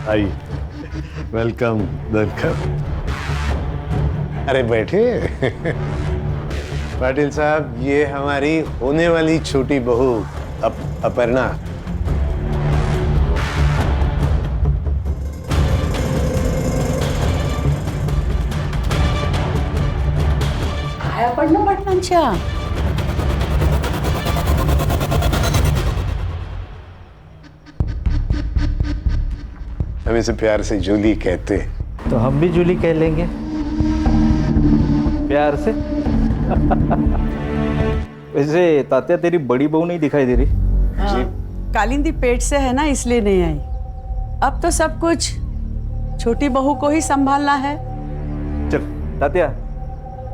आइए, welcome welcome. अरे बैठे। पाटिल साहब, ये हमारी होने वाली छोटी बहू अपर्णा। काय अपर्णा पाटलांच्या? हम इसे प्यार से जूली कहते हैं। तो हम भी जूली कह लेंगे प्यार से। वैसे तात्या, तेरी बड़ी बहू नहीं दिखाई दे रही? कालिंदी पेट से है ना, इसलिए नहीं आई। अब तो सब कुछ छोटी बहू को ही संभालना है। चल तात्या,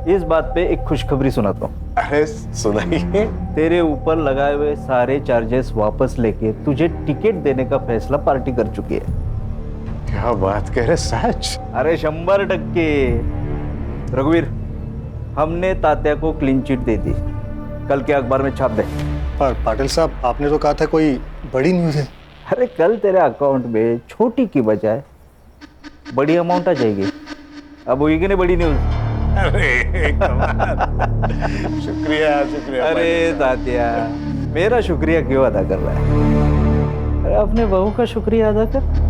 इस बात पे एक खुशखबरी सुनाता हूँ। अरे सुनाइए। तेरे ऊपर लगाए हुए सारे चार्जेस वापस लेके तुझे टिकट देने का फैसला पार्टी कर चुकी है। क्या बात कह रहे, सच? अरे 100%। रघुवीर, हमने तात्या को क्लीन चिट दे दी, कल के अखबार में छाप दे। पर पाटिल साहब, आपने तो कहा था कोई बड़ी न्यूज़ है। अरे कल तेरे अकाउंट में छोटी की बजाय बड़ी अमाउंट आ जाएगी। अब होगी कि नहीं बड़ी न्यूज? अरे कमाल। शुक्रिया शुक्रिया। अरे तात्या, मेरा शुक्रिया क्यों अदा कर रहा है? अरे अपने बहू का शुक्रिया अदा कर।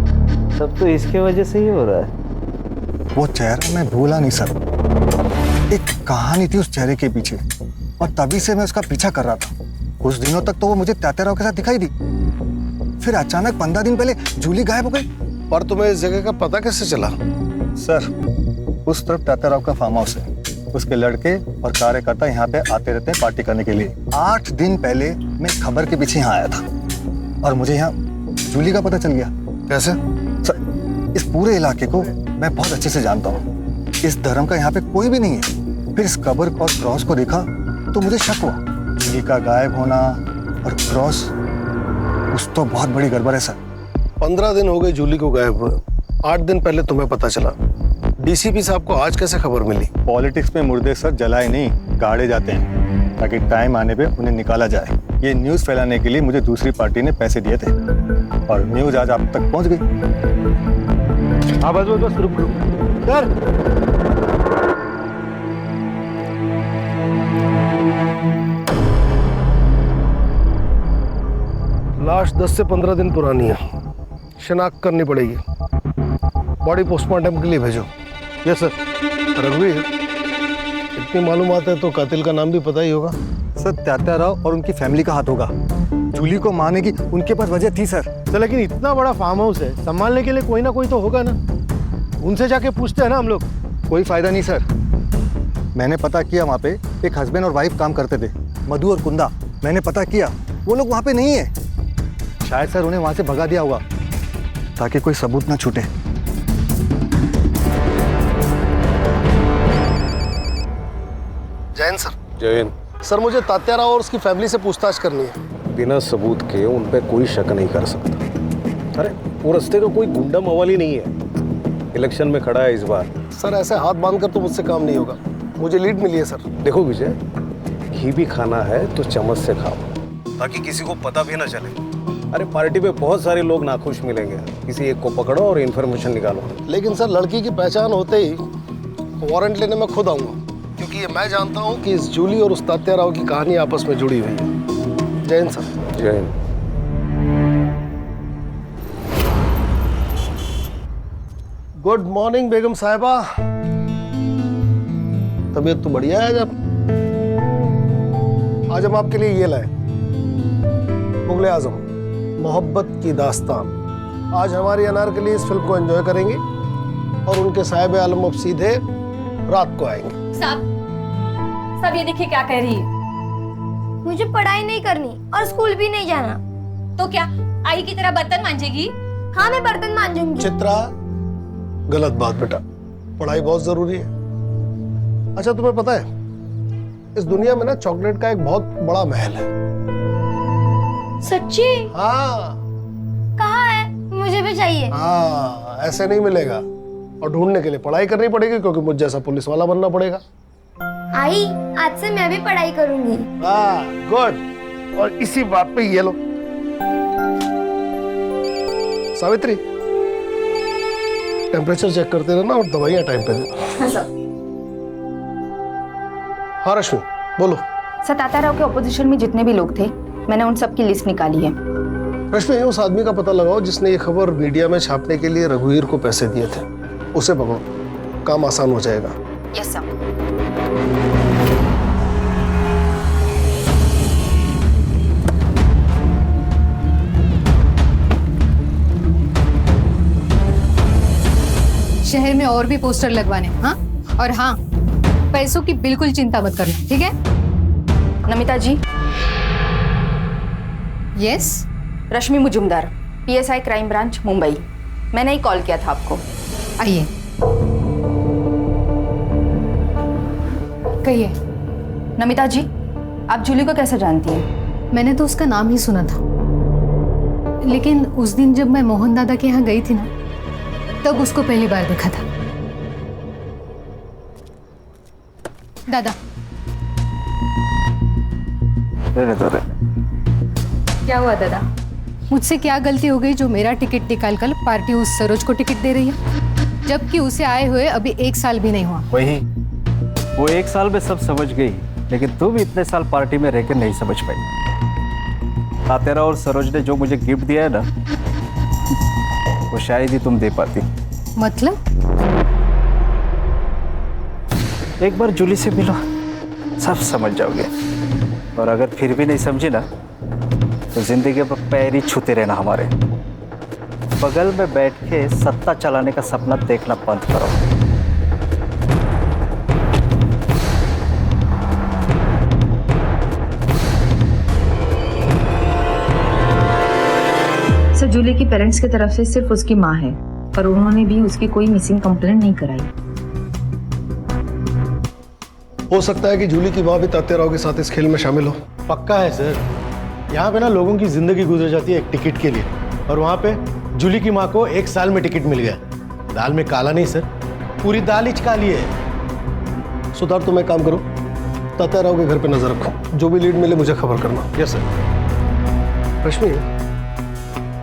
सब तो इसके वजह से ही हो रहा है। वो चेहरा मैं भूला नहीं सर। एक कहानी थी उस चेहरे के पीछे, और तभी से मैं उसका पीछा कर रहा था। कुछ दिनों तक तो वो मुझे तात्याराव के साथ दिखाई दी, फिर अचानक 15 दिन पहले जूली गायब हो गई। पर तुम्हें इस जगह का पता कैसे चला? सर, उस तरफ तात्याराव का फार्म हाउस है। उसके लड़के और कार्यकर्ता यहाँ पे आते रहते हैं पार्टी करने के लिए। 8 दिन पहले मैं खबर के पीछे यहाँ आया था और मुझे यहाँ जूली का पता चल गया। कैसे? सर, इस पूरे इलाके को मैं बहुत अच्छे से जानता हूँ। इस धर्म का यहाँ पे कोई भी नहीं है। फिर इस कब्र और क्रॉस को देखा तो मुझे शक हुआ। जूली का गायब होना और क्रॉस, कुछ तो बहुत बड़ी गड़बड़ है सर। 15 दिन हो गए जूली को गायब हुए, 8 दिन पहले तुम्हें पता चला। डीसीपी साहब को आज कैसे खबर मिली? पॉलिटिक्स में मुर्दे सर जलाए नहीं, गाड़े जाते हैं, ताकि टाइम आने पे उन्हें निकाला जाए। ये न्यूज़ फैलाने के लिए मुझे दूसरी पार्टी ने पैसे दिए थे और न्यूज़ आज आप तक पहुंच गई। हाँ बस बस बस, रुक रुक सर, लाश 10 से 15 दिन पुरानी है, शिनाख्त करनी पड़ेगी। बॉडी पोस्टमार्टम के लिए भेजो। Yes sir. रघुवीर, इतनी मालूमात है तो कातिल का नाम भी पता ही होगा। सर, तात्याराव और उनकी फैमिली का हाथ होगा। जूली को मारने की उनके पास वजह थी सर। तो लेकिन इतना बड़ा फार्म हाउस है, संभालने के लिए कोई ना कोई तो होगा ना। उनसे जाके पूछते हैं ना हम लोग। कोई फायदा नहीं सर। मैंने पता किया, वहाँ पे एक हस्बैंड और वाइफ काम करते थे, मधु और कुंदा। मैंने पता किया, वो लोग वहाँ पे नहीं है। शायद सर उन्हें वहाँ से भगा दिया होगा ताकि कोई सबूत ना छूटे। जैन सर। जैन, सर, मुझे तात्याराव और उसकी फैमिली से पूछताछ करनी है। बिना सबूत के उन पे कोई शक नहीं कर सकता। अरे वो रास्ते का कोई गुंडा मवाली नहीं है, इलेक्शन में खड़ा है इस बार। सर, ऐसे हाथ बांधकर तो मुझसे काम नहीं होगा। मुझे लीड मिली है सर। देखो विजय, घी भी खाना है तो चम्मच से खाओ, ताकि किसी को पता भी ना चले। अरे पार्टी पे बहुत सारे लोग नाखुश मिलेंगे, किसी एक को पकड़ो और इन्फॉर्मेशन निकालो। लेकिन सर, लड़की की पहचान होते ही वारंट लेने में खुद आऊंगा, क्योंकि ये मैं जानता हूँ कि इस जूली और उस तात्याराव की कहानी आपस में जुड़ी हुई है। Jain sir. Jain. Good morning बेगम साहिबा। तबीयत तो बढ़िया है। आज हम आपके लिए ये लाए, मुगले आजम मोहब्बत की दास्तान। आज हमारी अनारकली इस फिल्म को एंजॉय करेंगे और उनके साहिब आलम अब सीधे रात को आएंगे। सब ये देखिए क्या कह रही है। मुझे पढ़ाई नहीं करनी और स्कूल भी नहीं जाना। तो क्या आई की तरह बर्तन मांजेगी? हाँ, मैं बर्तन मांजूंगी। चित्रा, गलत बात बेटा, पढ़ाई बहुत जरूरी है। अच्छा, तुम्हें पता है इस दुनिया में ना चॉकलेट का एक बहुत बड़ा महल है। सच्ची? हाँ। कहाँ है? मुझे भी चाहिए। हाँ, ऐसे नहीं मिलेगा और ढूंढने के लिए पढ़ाई करनी पड़ेगी, क्योंकि मुझ जैसा पुलिस वाला बनना पड़ेगा। आई, आज से मैं भी पढ़ाई करूंगी। हाँ, गुड। और इसी बात पे ये लो। सावित्री, टेम्परेचर चेक करते रहना और दवाइयाँ टाइम पे देना। हाँ सर। हाँ रश्मि बोलो। सर, ताताराव के ऑपोजिशन में जितने भी लोग थे, मैंने उन सब की लिस्ट निकाली है। रश्मि, उस आदमी का पता लगाओ जिसने ये खबर मीडिया में छापने के लिए रघुवीर को पैसे दिए थे। उसे पकड़ो, काम आसान हो जाएगा। Yes sir. शहर में और भी पोस्टर लगवाने, हाँ? और हाँ, पैसों की बिल्कुल चिंता मत करना, ठीक है? Namita ji. Yes. Rashmi Mujumdar, PSI crime branch Mumbai. मैंने ही कॉल किया था आपको। आइए, कहिए। नमिता जी, आप जूली को कैसे जानती हैं? मैंने तो उसका नाम ही सुना था, लेकिन उस दिन जब मैं मोहन दादा के यहाँ गई थी ना, तब उसको पहली बार देखा था। दादा, क्या हुआ दादा? मुझसे क्या गलती हो गई जो मेरा टिकट निकाल कर पार्टी उस सरोज को टिकट दे रही है, जबकि उसे आए हुए अभी 1 साल भी नहीं हुआ? वही, वो 1 साल में सब समझ गई, लेकिन तुम इतने साल पार्टी में रहकर नहीं समझ पाई। तातेरा और सरोज ने जो मुझे गिफ्ट दिया है ना, वो शायद ही तुम दे पाती। मतलब? एक बार जूली से मिलो, सब समझ जाओगे। और अगर फिर भी नहीं समझी ना, तो जिंदगी पर पैर ही छूते रहना। हमारे बगल में बैठ के सत्ता चलाने का सपना देखना बंद करो। सर, जूली की पेरेंट्स की तरफ से सिर्फ उसकी माँ है और उन्होंने भी उसकी कोई मिसिंग कंप्लेंट नहीं कराई। हो सकता है कि जूली की माँ भी तात्याराव के साथ इस खेल में शामिल हो। पक्का है सर। यहाँ पे ना लोगों की जिंदगी गुजर जाती है एक टिकट के लिए, और वहाँ पे जूली की माँ को 1 साल में टिकट मिल गया। दाल में काला नहीं सर, पूरी दाल ही काली है। सुधार, तुम एक काम करो, तात्याराव के घर पे नजर रखो। जो भी लीड मिले मुझे खबर करना। Yes sir. रश्मि,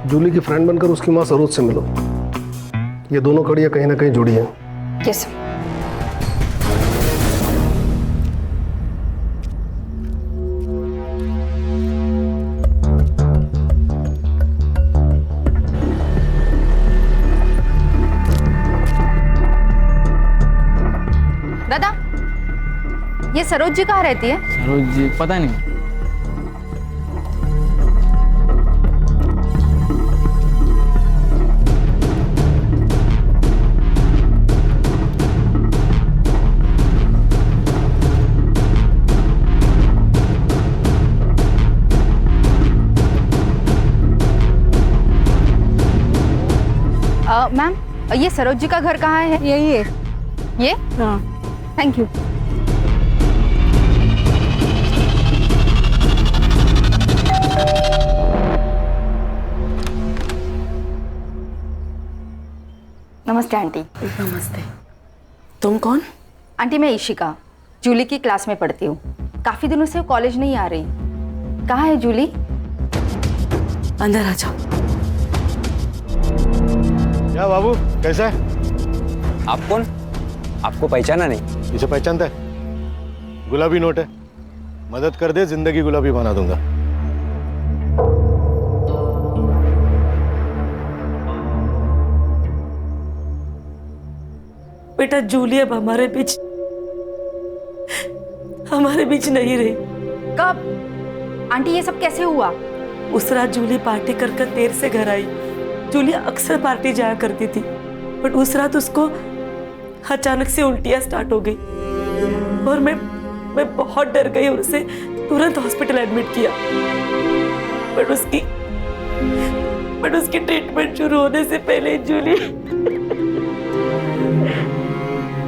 जूली की फ्रेंड बनकर उसकी माँ सरोज से मिलो। ये दोनों कड़ियाँ कहीं ना कहीं जुड़ी हैं। Yes sir. दादा, ये सरोज जी कहाँ रहती है? सरोज जी पता नहीं। मैम, ये सरोज जी का घर कहाँ है? यही है। ये? हाँ। Thank you. नमस्ते आंटी। नमस्ते। तुम कौन? आंटी, मैं इशिका, जूली की क्लास में पढ़ती हूँ। काफी दिनों से कॉलेज नहीं आ रही। कहाँ है जूली? अंदर आ जाओ। क्या बाबू, कैसा है? आप कौन? आपको पहचाना नहीं? इसे पहचानता है? गुलाबी नोट है, मदद कर दे, जिंदगी गुलाबी बना दूंगा। बेटा, जूली अब हमारे बीच नहीं रही। कब? आंटी, ये सब कैसे हुआ? उस रात जूली पार्टी कर देर से घर आई। जूली अक्सर पार्टी जाया करती थी, बट उस रात उसको अचानक से उल्टियां स्टार्ट हो गई और मैं बहुत डर गई और उसे तुरंत हॉस्पिटल एडमिट किया। बट उसकी ट्रीटमेंट शुरू होने से पहले जूली।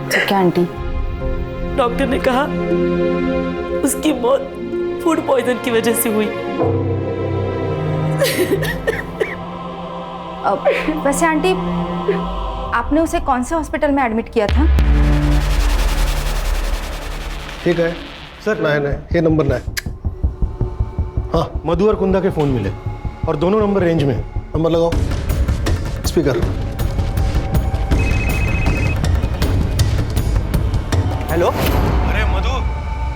तो क्या आंटी? डॉक्टर ने कहा उसकी मौत फूड पॉइजन की वजह से हुई। वैसे आंटी, आपने उसे कौन से हॉस्पिटल में एडमिट किया था? ठीक है सर, ना है, ये नंबर ना है। हाँ, मधु और कुंदा के फोन मिले और दोनों नंबर रेंज में है। नंबर लगाओ, स्पीकर। हेलो। अरे मधु,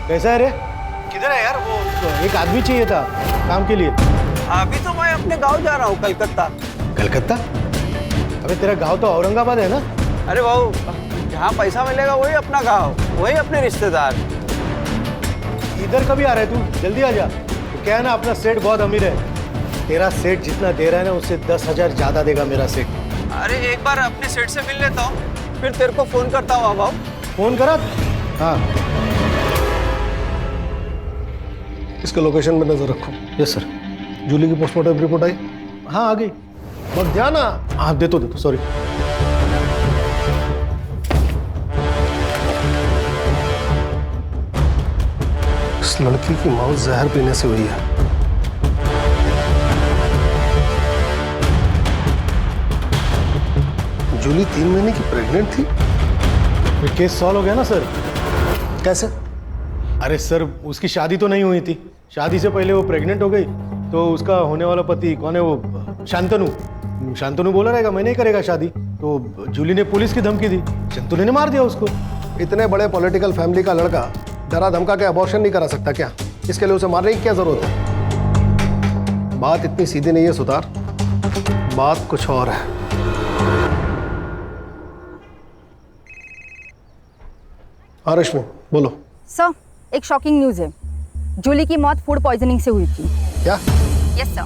कैसा है रे? किधर है यार? वो एक आदमी चाहिए था काम के लिए। अभी तो मैं अपने गांव जा रहा हूँ, कलकत्ता। कलकत्ता? अबे तेरा गांव तो औरंगाबाद है ना? अरे बाबू, जहाँ पैसा मिलेगा वही अपना गांव, वही अपने रिश्तेदार। इधर कभी आ रहा है तू? जल्दी आ जा। तो क्या है ना, अपना सेठ बहुत अमीर है। तेरा सेठ जितना दे रहा है ना, उससे 10,000 ज्यादा देगा मेरा सेठ। अरे एक बार अपने सेठ से मिल लेता हूँ, फिर तेरे को फोन करता हूँ। बाबू फोन करा? हाँ। इसके लोकेशन में नजर रखो। Yes sir. जूली की पोस्टमार्टम रिपोर्ट आई? हाँ आ गई। मत ध्यान। हाँ दे तो सॉरी। इस लड़की की मौत जहर पीने से हुई है। जूली 3 महीने की प्रेग्नेंट थी। फिर केस सॉल्व हो गया ना सर। कैसे? अरे सर, उसकी शादी तो नहीं हुई थी। शादी से पहले वो प्रेग्नेंट हो गई, तो उसका होने वाला पति कौन है वो? शांतनु बोला रहेगा मैं नहीं करेगा शादी, तो जूली ने पुलिस की धमकी दी, शांतनु ने मार दिया उसको। इतने बड़े पॉलिटिकल फैमिली का लड़का डरा धमका के अबॉर्शन नहीं करा सकता क्या? इसके लिए उसे मारने की क्या जरूरत है? बात इतनी सीधी नहीं है सुतार, बात कुछ और है। हाँ रश्मि बोलो। सर, एक शॉकिंग न्यूज़ है। जूली की मौत फूड पॉइजनिंग से हुई थी। क्या? Yes sir.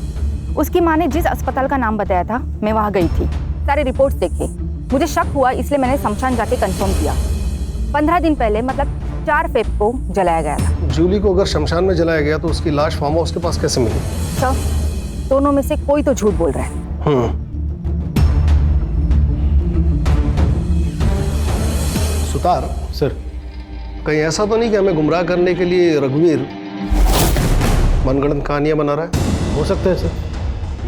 उसकी माँ ने जिस अस्पताल का नाम बताया था, मैं वहाँ गई थी, सारे रिपोर्ट्स देखे। मुझे शक हुआ, इसलिए मैंने शमशान जाके कंफर्म किया। 15 दिन पहले, मतलब 4 फेब को जलाया गया था। जूली को अगर शमशान में जलाया गया तो उसकी लाश फार्म हाउस के पास कैसे मिली? सर, दोनों में से कोई तो झूठ बोल रहा है। सुतार सर, कहीं ऐसा तो नहीं कि हमें गुमराह करने के लिए रघुवीर मनगढ़ंत कहानियां बना रहा है? हो सकता है सर।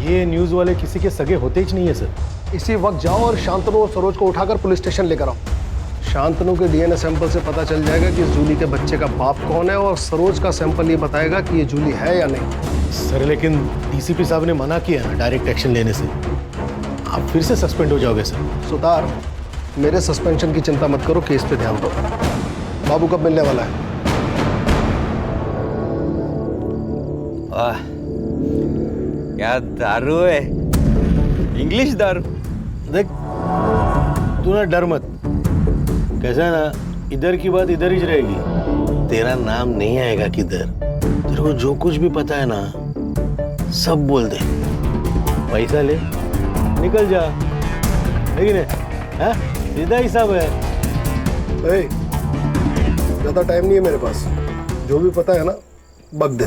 ये न्यूज़ वाले किसी के सगे होते ही नहीं है सर। इसी वक्त जाओ और शांतनु और सरोज को उठाकर पुलिस स्टेशन लेकर आओ। शांतनु के डीएनए सैंपल से पता चल जाएगा कि इस जूली के बच्चे का बाप कौन है, और सरोज का सैंपल ये बताएगा कि ये जूली है या नहीं। सर लेकिन डीसीपी साहब ने मना किया ना डायरेक्ट एक्शन लेने से। आप फिर से सस्पेंड हो जाओगे सर। सुतार, मेरे सस्पेंशन की चिंता मत करो, केस पे ध्यान दो। बाबू कब मिलने वाला है? क्या दारू है, इंग्लिश दारू। देख, तू ना डर मत। कैसा है ना, इधर की बात इधर ही रहेगी। तेरा नाम नहीं आएगा किधर। तेरे को जो कुछ भी पता है ना, सब बोल दे। पैसा ले, निकल जा। है कि नहीं? हाँ, सीधा हिसाब है। ज्यादा टाइम नहीं है मेरे पास। जो भी पता है ना बक दे,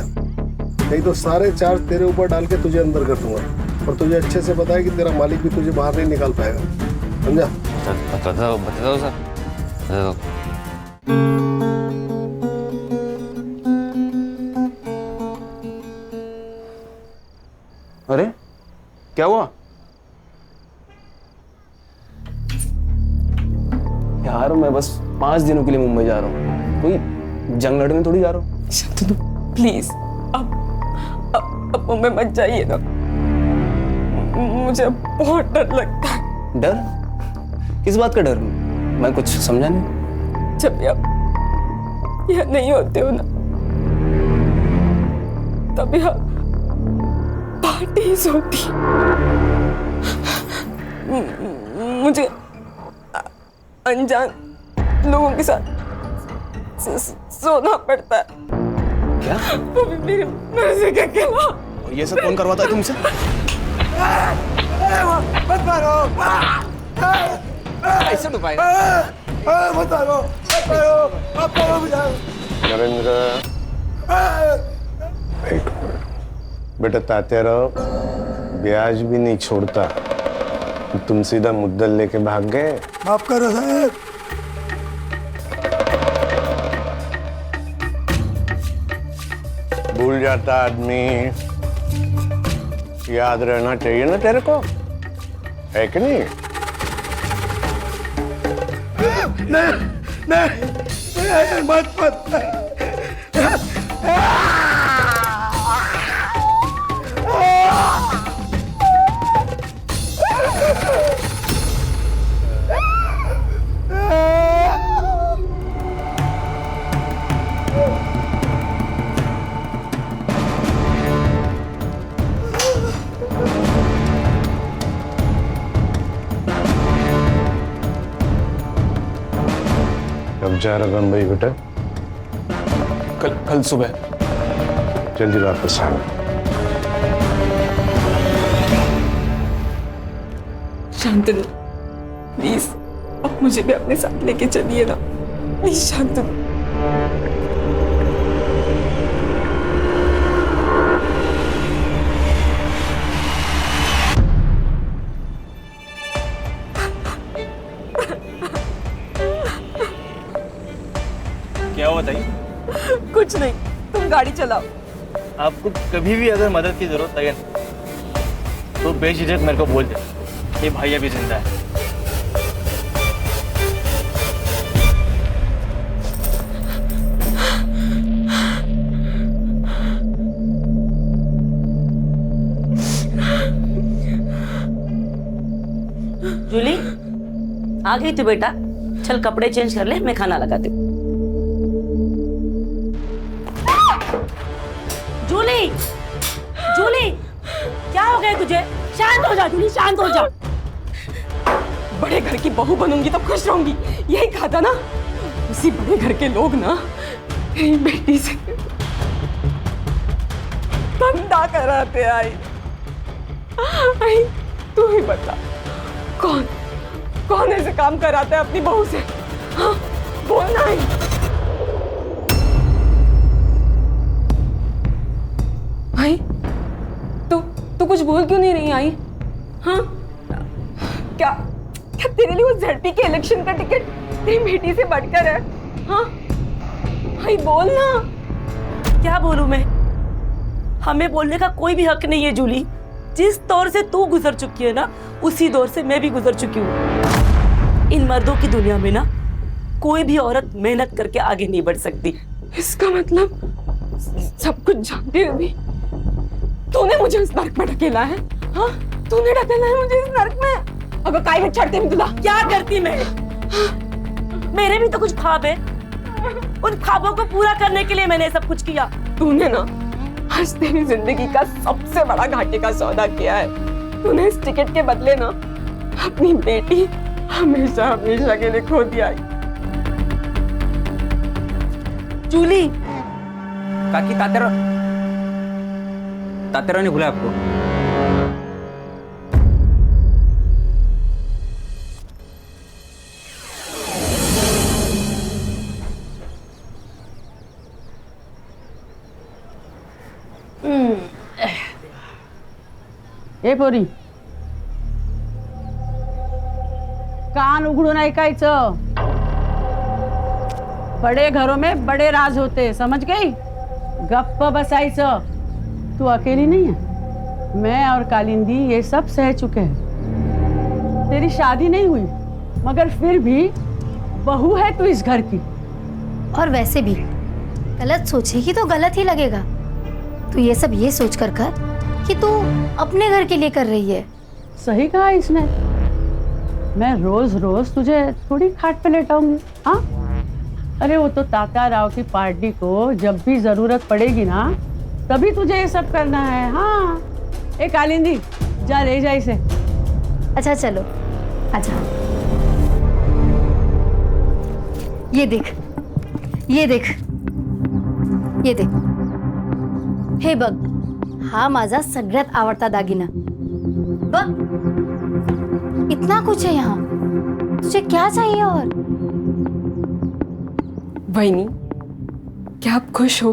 नहीं तो सारे चार्ज तेरे ऊपर डाल के तुझे अंदर कर दूंगा। और तुझे अच्छे से पता है कि तेरा मालिक भी तुझे बाहर नहीं निकाल पाएगा, समझा? बता दो सर। अरे क्या हुआ यार? मैं बस 5 दिनों के लिए मुंबई जा रहा हूँ, कोई जंग लड़ने थोड़ी जा रहा हूँ। शांतनु प्लीज, अब मुंबई मत जाइए ना। मुझे बहुत डर लगता है। डर? किस बात का डर? मैं कुछ समझा नहीं। जब यहाँ नहीं होते हो ना, तब यहाँ पार्टीज होती। मुझे अनजान लोगों के साथ सोना पड़ता है। क्या? वो भी मेरी मर्जी के खिलाफ। ये सब कौन करवाता है तुमसे? मत मारो, ऐसे तो पाएगा। मत मारो, मत मारो मुझे। नरेंद्र, एक मिनट बेटा, ताते रहो, ब्याज भी नहीं छोड़ता। तुम सीधा मुद्दल लेके भाग गए। माफ करो साहब। भूल जाता आदमी, याद रहना चाहिए ना तेरे को, है कि नहीं? नहीं, मत। कब जा रहा बम्बई बेटा? कल सुबह। जल्दी वापस आना। शांतनु प्लीज अब मुझे भी अपने साथ लेके चलिए ना, प्लीज शांतनु। क्या हुआ बताइए? कुछ नहीं, तुम गाड़ी चलाओ। आपको कभी भी अगर मदद की जरूरत लगे तो बेझिझक मेरे को बोल दे, ये भाई अभी जिंदा है। जूली आ गई तू बेटा, चल कपड़े चेंज कर ले, मैं खाना लगाती हूँ। जूली, जूली क्या हो गया तुझे? शांत हो जा जूली, शांत हो जा। बड़े घर की बहू बनूंगी तो खुश रहूंगी, यही कहा था ना। उसी बड़े घर के लोग ना तेरी बेटी से धंधा कराते आई। तू ही बता, कौन कौन ऐसे काम कराता है अपनी बहू से? हाँ बोलना है। भाई तू कुछ बोल क्यों नहीं रही आई? हाँ क्या क्या तेरे लिए वो ZP के इलेक्शन का टिकट तेरी बेटी से बढ़कर है? हाँ भाई बोल ना। क्या बोलूं मैं? हमें बोलने का कोई भी हक नहीं है जूली। जिस दौर से तू गुजर चुकी है ना, उसी दौर से मैं भी गुजर चुकी हूँ। इन मर्दों की दुनिया में ना कोई भी औरत मेहनत करके आगे नहीं बढ़ सकती। इसका मतलब सब कुछ जानते हुए भी तूने मुझे इस नर्क में ढकेला है। हाँ तूने ढकेला है मुझे इस नर्क में। अगर काय में चढ़ते में तुला क्या करती मैं? मेरे भी तो कुछ ख्वाब है, उन ख्वाबों को पूरा करने के लिए मैंने सब कुछ किया। तूने ना आज तेरी जिंदगी का सबसे बड़ा घाटे का सौदा किया है। तूने इस टिकट के बदले ना अपनी बेटी हमेशा हमेशा के लिए खो दिया। जूली काकी तातेरा ने बुलाया आपको? ए पोरी, कान उघडून ऐकायचं। बड़े घरों में बड़े राज होते, समझ गई? गप्प बसायचं। तू अकेली नहीं है, मैं और कालिंदी ये सब सह चुके हैं। तेरी शादी नहीं हुई मगर फिर भी बहू है तू इस घर की। और वैसे भी गलत सोचेगी तो गलत ही लगेगा। तू ये सब ये सोच कर कि तू अपने घर के लिए कर रही है। सही कहा इसने। मैं रोज रोज तुझे थोड़ी खाट पे लेटाऊंगी। हाँ अरे वो तो तात्या राव की पार्टी को जब भी जरूरत पड़ेगी ना, तभी तुझे ये सब करना है। हाँ ए कालिंदी, जा ले जा इसे। अच्छा चलो अच्छा। ये देख ये देख ये देख, हे बघ, हा माझा सगळ्यात आवडता दागिना बघ। इतना कुछ है यहाँ, तुझे क्या चाहिए? और बहनी क्या आप खुश हो?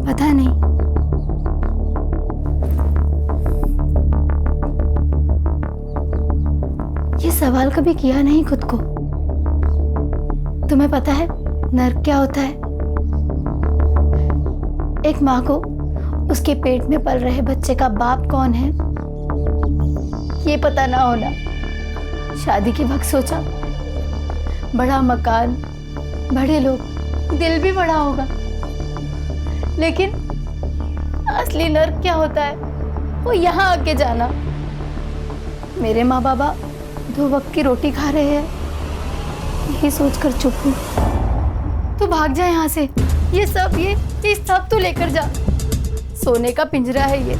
पता नहीं। ये सवाल कभी किया नहीं खुद को। तुम्हें पता है नर्क क्या होता है? एक माँ को उसके पेट में पल रहे बच्चे का बाप कौन है ये पता ना होना। शादी के वक्त सोचा बड़ा मकान, बड़े लोग, दिल भी बड़ा होगा, लेकिन असली नर्क क्या होता है वो यहाँ आके जाना। मेरे माँ बाबा 2 वक्त की रोटी खा रहे हैं, यही सोचकर चुप हूँ। तू भाग जा यहाँ से। ये सब तू लेकर जा। सोने का पिंजरा है ये,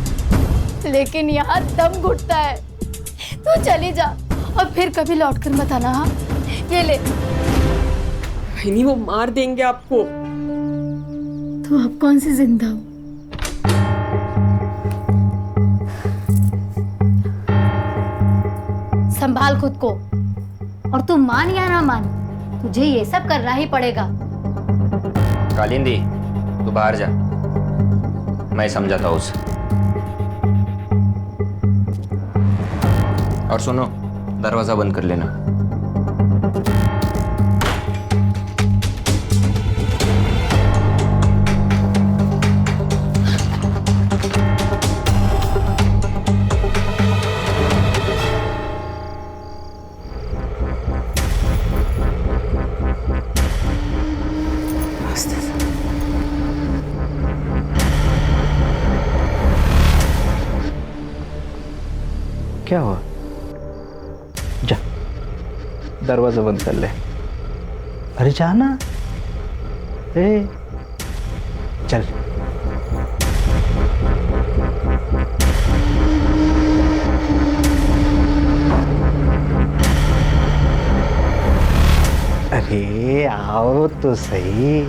लेकिन यहाँ दम घुटता है। तू चली जा और फिर कभी लौट कर मत आना। हाँ, ये ले। बहनी वो मार देंगे आपको। तो अब कौन सी जिंदा हो? संभाल खुद को, और तू मान या ना मान, तुझे ये सब करना ही पड़ेगा। कालिंदी, तू बाहर जा, मैं समझाता हूँ उसे। और सुनो, दरवाजा बंद कर लेना। क्या हुआ? जा, दरवाजा बंद कर ले। अरे जाना। ए, चल। अरे आओ तो सही।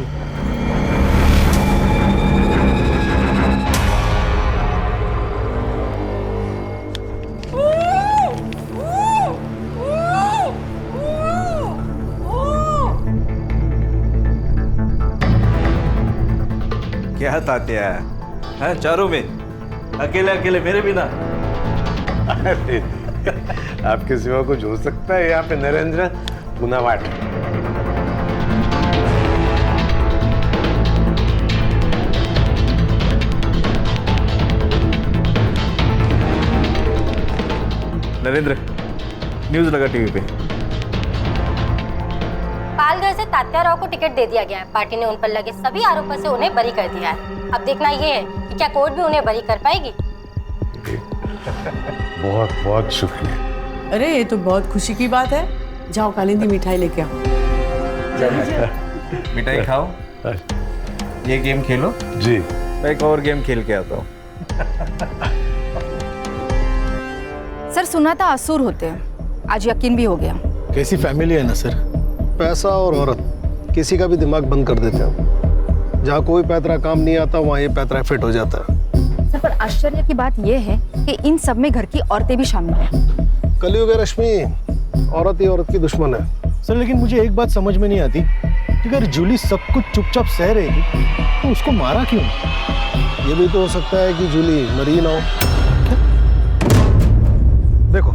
क्या तात्या है चारों में अकेले अकेले मेरे बिना? अरे आपके सिवा कुछ हो सकता है यहाँ पे नरेंद्र गुनावाट? नरेंद्र, न्यूज लगा टीवी पे। पालघर से तात्या राव को टिकट दे दिया गया है। पार्टी ने उन पर लगे सभी आरोपों से उन्हें बरी कर दिया है। अब देखना ये है कि क्या कोर्ट भी उन्हें बरी कर पाएगी। बहुत बहुत शुक्रिया। अरे ये तो बहुत खुशी की बात है। जाओ कालिंदी, मिठाई लेके आओ। मिठाई खाओ, ये गेम खेलो। जी, मैं एक और गेम खेल के आता हूँ। सर सुना था असुर होते हैं, आज यकीन भी हो गया। कैसी फैमिली है ना सर, पैसा और औरत किसी का भी दिमाग बंद कर देते हैं। जहाँ कोई पैतरा काम नहीं आता वहाँ ये पैतरा फिट हो जाता है। सर पर आश्चर्य की बात यह है कि इन सब में घर की औरतें भी शामिल हैं। कलयुग है रश्मि, औरत ही औरत की दुश्मन है। सर लेकिन मुझे एक बात समझ में नहीं आती कि अगर जूली सब कुछ चुपचाप सह रही थी तो उसको मारा क्यों? ये भी तो हो सकता है कि जूली मरी ना हो। देखो,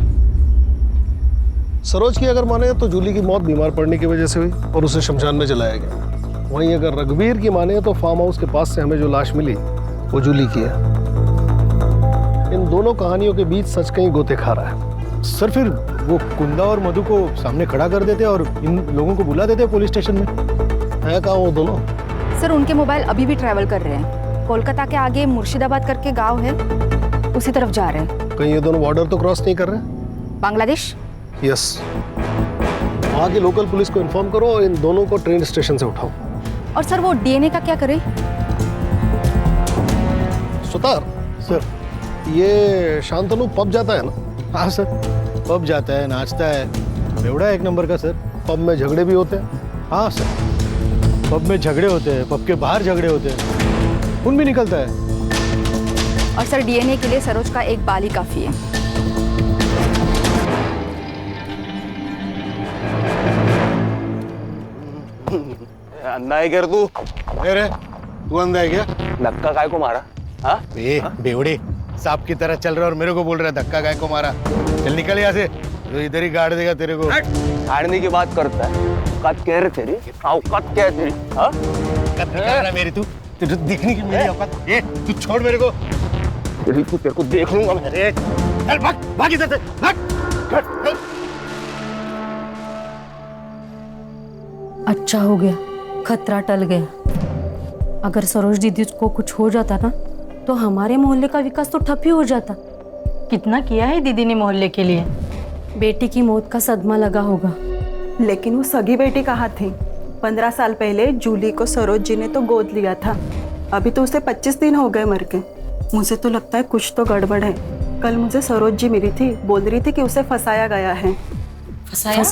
सरोज की अगर माने तो जूली की मौत बीमार पड़ने की वजह से हुई और उसे शमशान में जलाया गया। वहीं अगर रघुवीर की माने तो फार्म हाउस के पास से हमें जो लाश मिली वो जूली की है। इन दोनों कहानियों के बीच सच कहीं गोते खा रहा है। सर फिर वो कुंदा और मधु को सामने खड़ा कर देते और इन लोगों को बुला देते पुलिस स्टेशन में। है कहाँ वो दोनों? सर उनके मोबाइल अभी भी ट्रैवल कर रहे हैं। कोलकाता के आगे मुर्शिदाबाद करके गांव है, उसी तरफ जा रहे हैं। कहीं ये दोनों बॉर्डर तो क्रॉस नहीं कर रहे? बांग्लादेश? यस। वहाँ की लोकल पुलिस को इन्फॉर्म करो और इन दोनों को ट्रेन स्टेशन से उठाओ। और सर वो डीएनए का क्या करें? सुतार सर, ये शांतनु पब जाता है ना? हाँ सर, पब जाता है, नाचता है, बेवड़ा एक नंबर का सर। पब में झगड़े भी होते हैं? हाँ सर, पब में झगड़े होते हैं, पब के बाहर झगड़े होते हैं, खून भी निकलता है। और सर डीएनए के लिए सरोज का एक बाल ही काफी है। अंधा है क्या तू? अरे तू अंधा है क्या? धक्का काय को मारा? हाँ? ए बेवड़े, सांप की तरह चल रहा है और मेरे को बोल रहा है धक्का काय को मारा? चल निकल यहाँ से, तो इधर ही गाड़ देगा तेरे को। गाड़ने की बात करता है? औकात क्या है तेरी? औकात क्या है तेरी? हाँ? औकात मेरी तू तुझे दिखने की मेरी औकात? ए तू छोड़ मेरे को। तेरे को देख लूंगा मैं। अरे चल भाग, भाग इधर से, भाग। अच्छा हो गया, खतरा टल गया। अगर सरोज दीदी को कुछ हो जाता ना तो हमारे मोहल्ले का विकास तो ठप ही हो जाता। कितना किया है दीदी ने मोहल्ले के लिए। बेटी की मौत का सदमा लगा होगा। लेकिन वो सगी बेटी कहाँ थी? 15 साल पहले जूली को सरोज जी ने तो गोद लिया था। अभी तो उसे 25 दिन हो गए मर के। मुझे तो लगता है कुछ तो गड़बड़ है। कल मुझे सरोज जी मिली थी, बोल रही थी कि उसे फंसाया गया है। फंसाया?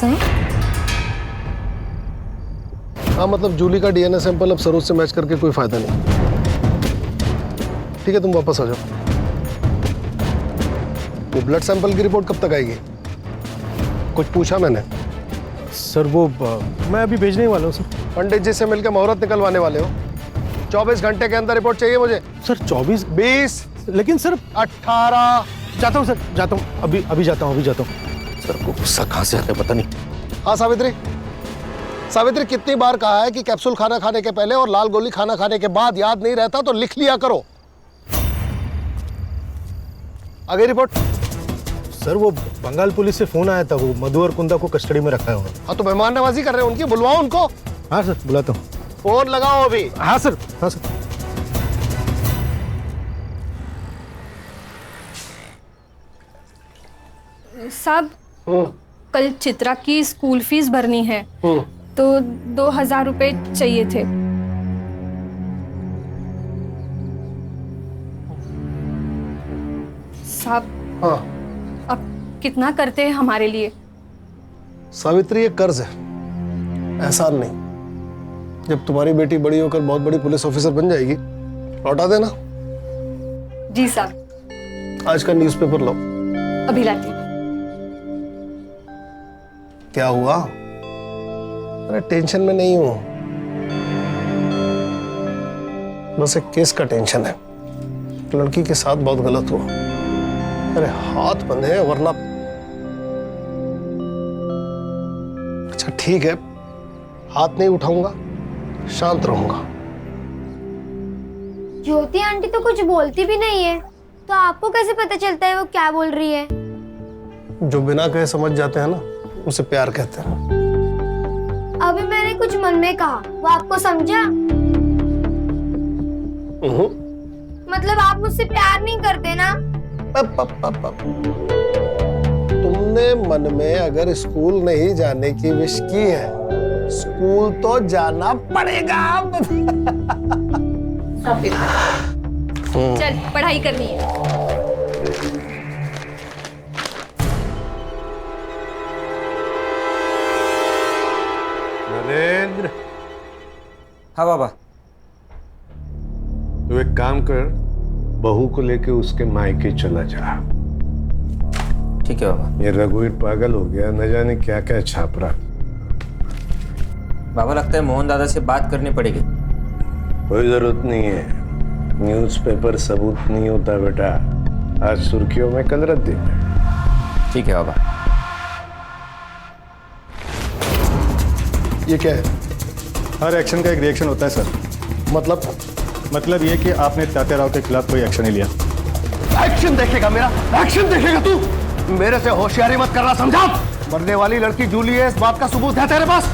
हाँ, मतलब जूली का डीएनए सैंपल अब सरोज से मैच करके कोई फायदा नहीं। ठीक है, तुम वापस आ जाओ। वो ब्लड सैंपल की रिपोर्ट कब तक आएगी? कुछ पूछा मैंने? सर वो मैं अभी भेजने ही वाला हूँ सर। पंडित जी से मिलकर मुहूर्त निकलवाने वाले हो। 24 घंटे के अंदर रिपोर्ट चाहिए मुझे। सर 24 20 लेकिन सर 18। जाता हूँ सर, जाता हूँ, अभी जाता हूँ। सर को गुस्सा कहाँ से आता है पता नहीं। हाँ सावित्री, सावित्री कितनी बार कहा है कि कैप्सूल खाना खाने के पहले और लाल गोली खाना खाने के बाद याद नहीं रहता तो लिख लिया करो। आ गई रिपोर्ट? सर वो बंगाल पुलिस से फोन आया था, वो मधु और कुंदा को कस्टडी में रखा है उन्होंने। हाँ तो मेहमान नवाजी कर रहे हैं उनकी, बुलवाओ उनको। हाँ सर बुलाता हूँ। फोन लगाओ अभी। हाँ सर, हाँ सर। साहब, कल चित्रा की स्कूल फीस भरनी है तो 2000 रुपए चाहिए थे। साहब, हाँ अब कितना करते हैं हमारे लिए? सावित्री ये कर्ज है, एहसान नहीं। जब तुम्हारी बेटी बड़ी होकर बहुत बड़ी पुलिस ऑफिसर बन जाएगी लौटा देना। जी साहब। आज का न्यूज़पेपर लो। अभी लाती हूँ। क्या हुआ? अरे टेंशन में नहीं हूं, बस एक केस का टेंशन है। लड़की के साथ बहुत गलत हुआ। अरे हाथ बंधे हैं वरना। अच्छा ठीक है, हाथ नहीं उठाऊंगा, शांत रहूंगा। ज्योति आंटी तो कुछ बोलती भी नहीं है, तो आपको कैसे पता चलता है वो क्या बोल रही है? जो बिना कहे समझ जाते हैं ना, उसे प्यार कहते हैं। अभी मैंने कुछ मन में कहा, वो आपको समझा? मतलब आप मुझसे प्यार नहीं करते ना? तुमने मन में अगर स्कूल नहीं जाने की विश की है, स्कूल तो जाना पड़ेगा। चल पढ़ाई करनी है। नरेंद्र। हाँ बाबा। तू एक काम कर, बहू को लेके उसके मायके चला जा। ठीक है बाबा। ये रघुवीर पागल हो गया, न जाने क्या क्या छाप रहा। बाबा लगता है मोहन दादा से बात करनी पड़ेगी। कोई जरूरत नहीं है, न्यूज़पेपर सबूत नहीं होता बेटा। आज सुर्खियों में, कल रद्दी में। ठीक है बाबा। ये क्या है? हर एक्शन का एक रिएक्शन होता है सर। मतलब ये कि आपने तात्याराव के खिलाफ कोई एक्शन नहीं लिया। एक्शन देखेगा मेरा? एक्शन देखेगा तू? मेरे से होशियारी मत करना, समझा? मरने वाली लड़की जूली है, इस बात का सबूत है तेरे पास?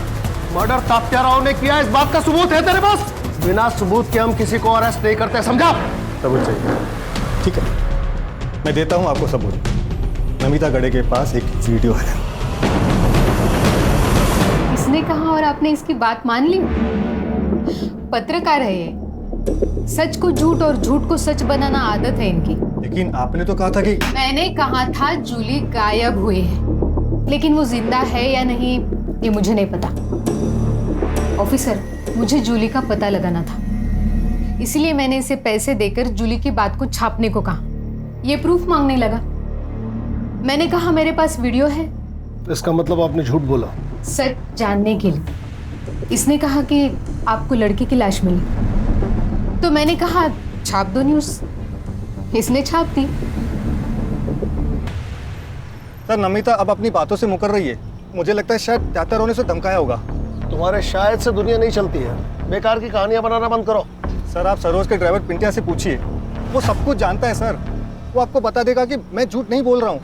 मर्डर तात्याराव ने किया, इस बात का सबूत है तेरे पास? बिना सबूत के हम किसी को अरेस्ट नहीं करते, समझा? सबूत चाहिए? ठीक है, मैं देता हूं आपको सबूत। नमिता गड़े के पास एक वीडियो है। इसने कहा और आपने इसकी बात मान ली? पत्रकार है ये, सच को झूठ और झूठ को सच बनाना आदत है इनकी। लेकिन आपने तो कहा था कि... मैंने कहा था जूली गायब हुई है, लेकिन वो जिंदा है या नहीं ये मुझे नहीं पता। ऑफिसर, मुझे जूली का पता लगाना था, इसलिए मैंने इसे पैसे देकर जूली की बात को छापने को कहा। ये प्रूफ मांगने लगा। मैंने कहा मेरे पास वीडियो है। इसका मतलब आपने झूठ बोला? सच जानने के लिए। इसने कहा कि आपको लड़की की लाश मिली, तो मैंने कहा छाप दो न्यूज़। इसने छाप दी। सर नमिता अब अपनी बातों से मुकर रही है। मुझे लगता है शायद तात्याराव ने उसे धमकाया होगा। तुम्हारे शायद से दुनिया नहीं चलती है, बेकार की कहानियां बनाना बंद करो। सर आप सरोज के ड्राइवर पिंटिया से पूछिए, वो सब कुछ जानता है सर। वो आपको बता देगा कि मैं झूठ नहीं बोल रहा हूँ।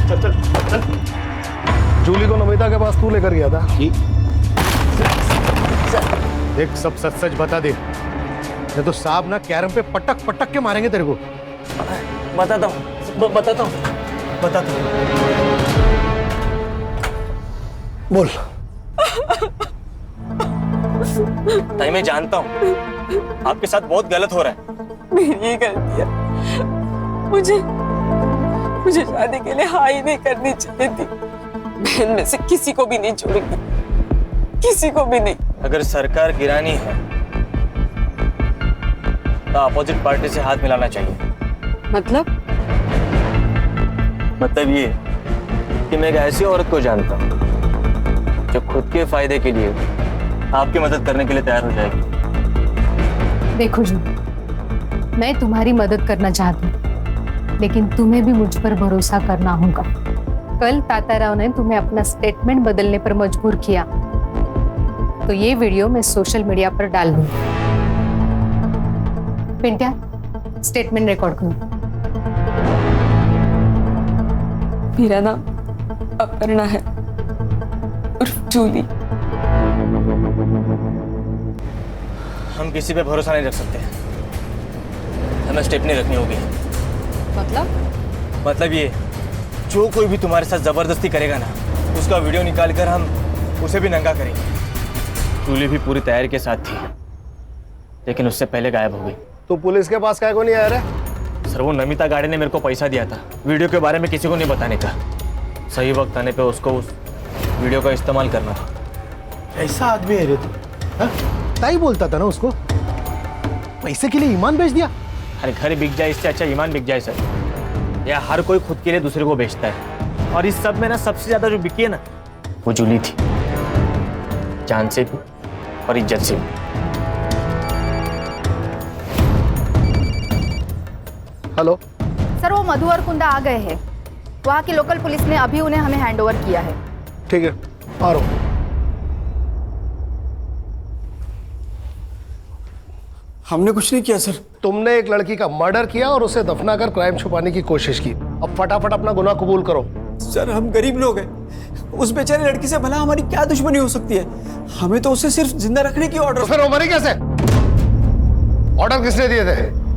चल। जूली को नमिता के पास तू लेकर गया था? एक सब सच सच बता दे, नहीं तो साहब ना कैरम पे पटक पटक के मारेंगे तेरे को। बताता हूँ। बोल। ताई मैं जानता हूँ आपके साथ बहुत गलत हो रहा है। मेरी गलती है। मुझे शादी के लिए हाँ ही नहीं करनी चाहिए थी। बहन में से किसी को भी नहीं छोड़ूंगी, किसी को भी नहीं। अगर सरकार गिरानी है तो अपोजिट पार्टी से हाथ मिलाना चाहिए। मतलब ये कि मैं एक ऐसी औरत को जानता हूँ जो खुद के फायदे के लिए आपकी मदद करने के लिए तैयार हो जाएगी। देखो जी, मैं तुम्हारी मदद करना चाहती हूँ, लेकिन तुम्हें भी मुझ पर भरोसा करना होगा। कल ताताराव ने तुम्हें अपना स्टेटमेंट बदलने पर मजबूर किया, तो ये वीडियो मैं सोशल मीडिया पर डाल दूंगी। पिंट्या, स्टेटमेंट रिकॉर्ड करो। मेरा नाम अपर्णा है, उर्फ जूली। हम किसी पे भरोसा नहीं रख सकते, हमें स्टेप नहीं रखनी होगी। मतलब ये, जो कोई भी तुम्हारे साथ जबरदस्ती करेगा ना, उसका वीडियो निकाल कर हम उसे भी नंगा करेंगे। जूली भी पूरी तैयारी के साथ थी, लेकिन उससे पहले गायब हो गई। तो पुलिस के पास क्या को नहीं आया रे? सर वो नमिता गाड़ी ने मेरे को पैसा दिया था वीडियो के बारे में किसी को नहीं बताने का। सही वक्त आने पे उसको उस वीडियो का इस्तेमाल करना था। ऐसा आदमी है रे तू? ताई बोलता था ना उसको, पैसे के लिए ईमान बेच दिया। अरे घर बिक जाए इससे अच्छा ईमान बिक जाए सर। या हर कोई खुद के लिए दूसरे को बेचता है, और इस सब में ना सबसे ज्यादा जो बिकी है ना, वो जूली थी, जान से भी और इज्जत से भी। हेलो सर, वो मधु और कुंदा आ गए हैं। वहाँ की लोकल पुलिस ने अभी उन्हें हमें हैंडओवर किया है। ठीक है, आ रहा हूं। हमने कुछ नहीं किया सर। तुमने एक लड़की का मर्डर किया और उसे दफनाकर क्राइम छुपाने की कोशिश की। अब फटाफट अपना गुनाह कबूल करो। सर हम गरीब लोग हैं, उस बेचारी लड़की से भला हमारी क्या दुश्मनी हो सकती है? हमें तो उसे सिर्फ जिंदा रखने की ऑर्डर। तो फिर वो मरी कैसे? ऑर्डर किसने दिए थे?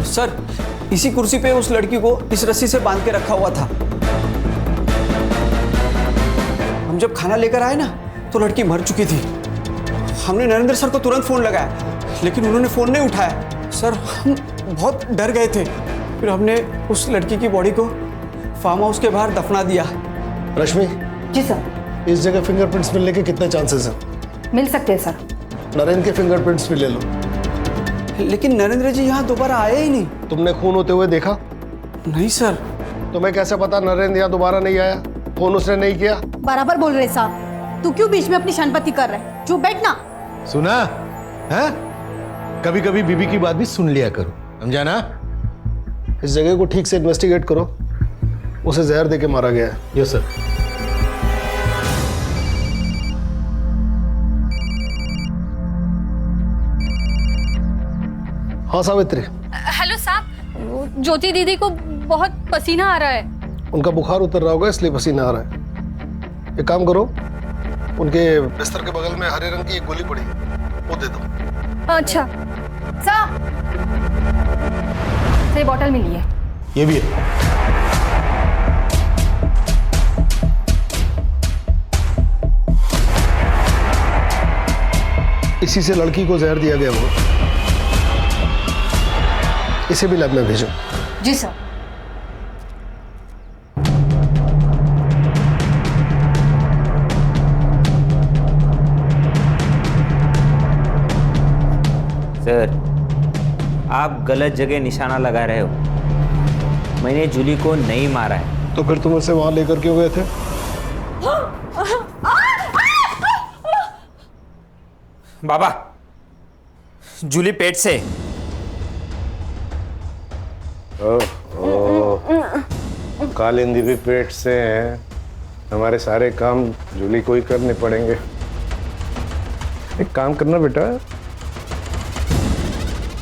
सर इसी कुर्सी पे उस लड़की को इस रस्सी से बांध के रखा हुआ था। हम जब खाना लेकर आए ना तो लड़की मर चुकी थी। हमने नरेंद्र सर को तुरंत फोन लगाया, लेकिन उन्होंने फोन नहीं उठाया। सर हम बहुत डर गए थे। फिर हमने उस लड़की की बॉडी को फार्म हाउस के बाहर दफना दिया। रश्मि। जी सर। इस जगह फिंगरप्रिंट्स मिलने के कितने चांसेस हैं? मिल सकते हैं सर। नरेंद्र के फिंगरप्रिंट्स भी ले लो। लेकिन नरेंद्र जी यहाँ दोबारा आए ही नहीं। तुमने खून होते हुए देखा? नहीं सर। तुम्हें कैसे पता नरेंद्र यहाँ दोबारा नहीं आया? फोन उसने नहीं किया? बराबर बोल रहे साहब। तू क्यों बीच में अपनी शनपति कर रहा है? चुप बैठना। सुना है? कभी कभी बीबी की बात भी सुन लिया करो, समझा ना? इस जगह को ठीक से इन्वेस्टिगेट करो। उसे जहर देके मारा गया है। Yes sir. हाँ सावित्री। हेलो साहब, ज्योति दीदी को बहुत पसीना आ रहा है। उनका बुखार उतर रहा होगा इसलिए पसीना आ रहा है। एक काम करो, उनके बिस्तर के बगल में हरे रंग की एक गोली पड़ी, वो दे दो। अच्छा साहब, ये बॉटल मिली है। ये भी है। इसी से लड़की को जहर दिया गया होगा। इसे भी लैब में भेजो। जी सर। सर आप गलत जगह निशाना लगा रहे हो। मैंने जूली को नहीं मारा है। तो फिर तुम उसे वहां लेकर क्यों गए थे? बाबा, जूली पेट से। कालिंदी भी पेट से है। हमारे सारे काम जूली को ही करने पड़ेंगे। एक काम करना बेटा,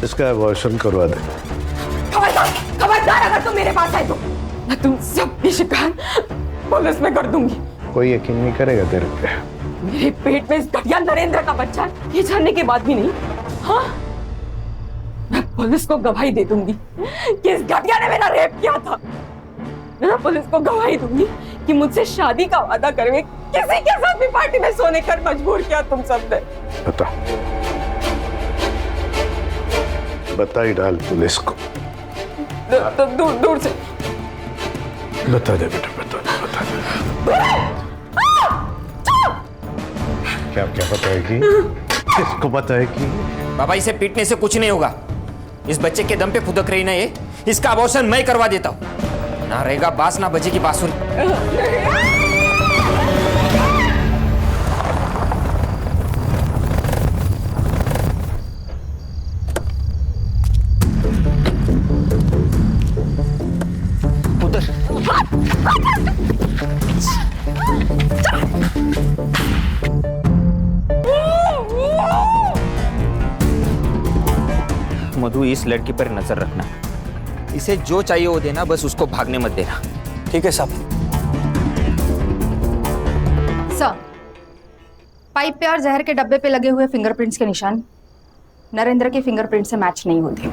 इसका अबॉर्शन करवा दे। खबरदार अगर तुम मेरे पास आए तो मैं तुम सबकी शिकायत पुलिस में कर दूंगी। कोई यकीन नहीं करेगा तेरे पे। मेरे पेट में इस घटिया नरेंद्र का बच्चा है ये जानने के बाद भी नहीं। हाँ, मैं पुलिस को गवाही दे दूंगी कि इस घटिया ने मेरा रेप किया था। मैं पुलिस को गवाही दूंगी कि मुझसे शादी का वादा करके किसी के साथ भी पार्टी में सोने कर मजबूर किया तुम सबने। बता ही डाल पुलिस को। तो दूर दूर से बता दे बेटा, बता दे। क्या क्या बताएगी? किसको बताएगी? बाबा इसे पीटने से कुछ नहीं होगा। इस बच्चे के दम पे फुदक रही ना ये, इसका अबॉर्शन मैं करवा देता हूँ। ना रहेगा बांस ना बजेगी बांसुरी। मधु, इस लड़की पर नजर रखना। इसे जो चाहिए वो देना, बस उसको भागने मत देना। ठीक है साहब। सर, पाइप पे और जहर के डब्बे पे लगे हुए फिंगरप्रिंट्स के निशान नरेंद्र के फिंगरप्रिंट से मैच नहीं होते।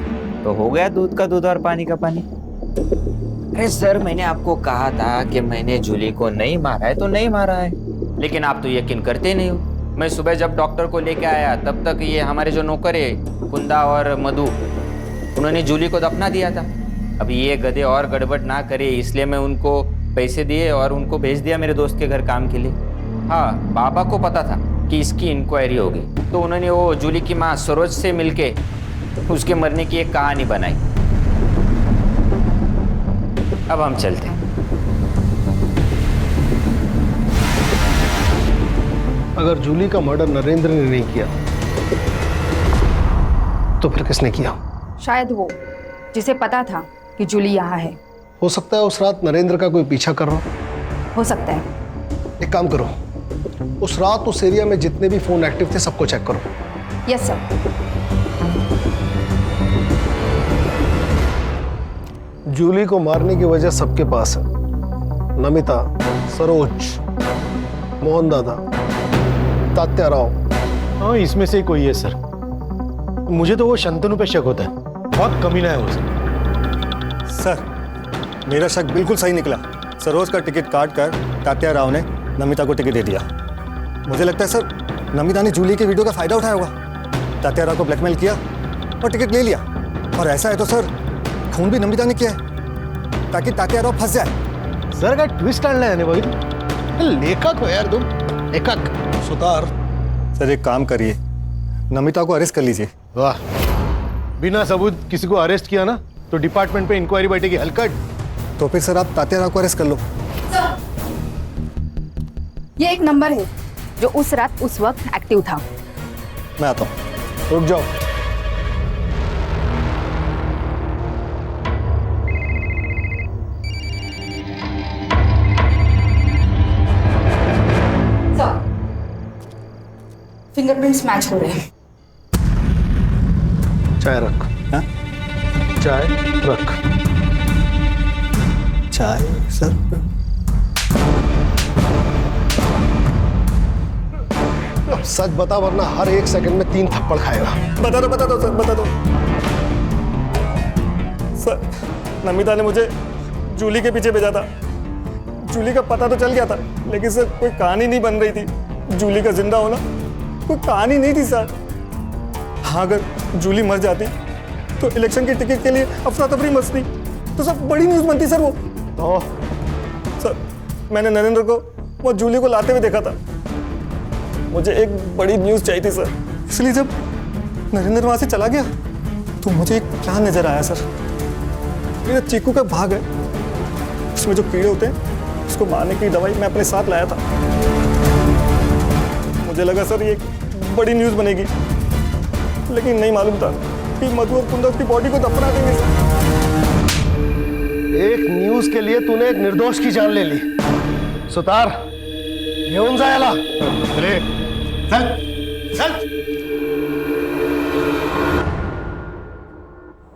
तो हो गया दूध का दूध और पानी का पानी। अरे सर, मैंने आपको कहा था कि मैंने जूली को नहीं मारा है तो नहीं मारा है, लेकिन आप तो यकीन करते नहीं हो। मैं सुबह जब डॉक्टर को लेके आया तब तक ये हमारे जो नौकर है कुंदा और मधु, उन्होंने जूली को दफना दिया था। अब ये गधे और गड़बड़ ना करे इसलिए मैं उनको पैसे दिए और उनको भेज दिया मेरे दोस्त के घर काम के लिए। हाँ, बाबा को पता था कि इसकी इंक्वायरी होगी, तो उन्होंने वो जूली की माँ सरोज से मिलके उसके मरने की एक कहानी बनाई। अब हम चलते हैं। अगर जूली का मर्डर नरेंद्र ने नहीं किया तो फिर किसने किया? शायद वो जिसे पता था कि जूली यहाँ है। हो सकता है उस रात नरेंद्र का कोई पीछा कर रहा हो सकता है। एक काम करो, उस रात उस एरिया में जितने भी फोन एक्टिव थे सबको चेक करो। Yes sir. जूली को मारने की वजह सबके पास है। नमिता, सरोज, मोहन दादा, तात्या राव। हाँ, इसमें से कोई है सर। मुझे तो वो शंतनु पे शक होता है, बहुत कमीना है वो सर। मेरा शक बिल्कुल सही निकला। सरोज का टिकट काट कर तात्या राव ने नमिता को टिकट दे दिया। मुझे लगता है सर नमिता ने जूली के वीडियो का फायदा उठाया होगा, तात्या राव को ब्लैकमेल किया और टिकट ले लिया। और ऐसा है तो सर खून भी नमिता ने किया है ताकि तात्या राव फंस जाए। सर का ट्विस्ट आना है भाई, लेखक हो यार तुम, लेखक। सुतार सर एक काम करिए, नमिता को अरेस्ट कर लीजिए। वाह, बिना सबूत किसी को अरेस्ट किया ना तो डिपार्टमेंट पे इंक्वायरी बैठेगी हलकट। तो फिर सर आप तात्या राव को अरेस्ट कर लो। ये एक नंबर है जो उस रात उस वक्त एक्टिव था। मैं आता हूँ। रुक जाओ। फिंगरप्रिंट्स मैच हो रहे हैं। चाय रख। हाँ? चाय रख। चाय सर। अब सच बता वरना हर एक सेकंड में 3 थप्पड़ खाएगा। बता दो सर, बता दो सर। नमिता ने मुझे जूली के पीछे भेजा था। जूली का पता तो चल गया था, लेकिन सर कोई कहानी नहीं बन रही थी। जूली का जिंदा होना कोई कहानी नहीं थी सर। हाँ, अगर जूली मर जाती तो इलेक्शन की टिकट के लिए अफरा तफरी मचती तो सब बड़ी न्यूज़ बनती सर। वो सर मैंने नरेंद्र को वो जूली को लाते हुए देखा था। मुझे एक बड़ी न्यूज़ चाहिए थी सर, इसलिए जब नरेंद्र वहाँ से चला गया तो मुझे एक प्लान नजर आया सर। मेरा चीकू का भाग है, उसमें जो कीड़े होते हैं उसको मारने की दवाई मैं अपने साथ लाया था। मुझे लगा सर ये बड़ी न्यूज़ बनेगी, लेकिन नहीं मालूम था कि मधु और कुंदा उसकी बॉडी को दफना देंगे सर। एक न्यूज के लिए तूने एक निर्दोष की जान ले ली। सुतार घेऊन जा याला। अरे चल चल।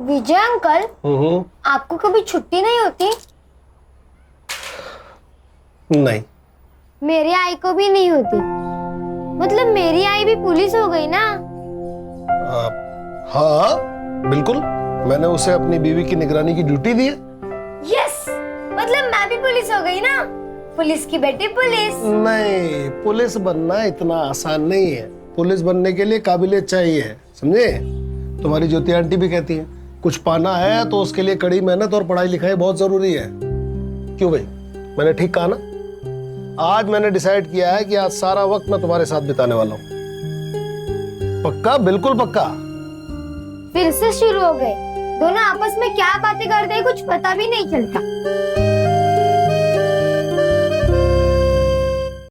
विजय अंकल, आपको कभी छुट्टी नहीं होती? नहीं। मेरे आई को भी नहीं होती। मतलब मेरी आई भी पुलिस हो गई ना? हाँ बिल्कुल, मैंने उसे अपनी बीवी की निगरानी की ड्यूटी दी है। यस, मतलब मैं भी पुलिस हो गई ना? पुलिस की बेटी पुलिस। नहीं, पुलिस बनना इतना आसान नहीं है। पुलिस बनने के लिए काबिलियत चाहिए, समझे? तुम्हारी ज्योति आंटी भी कहती है कुछ पाना है तो उसके लिए कड़ी मेहनत और पढ़ाई लिखाई बहुत जरूरी है। क्यों भाई, मैंने ठीक कहा ना? आज मैंने डिसाइड किया है कि आज सारा वक्त मैं तुम्हारे साथ बिताने वाला हूँ। पक्का? बिल्कुल पक्का। फिर से शुरू हो गए। दोनों आपस में क्या बातें करते हैं कुछ पता भी नहीं चलता।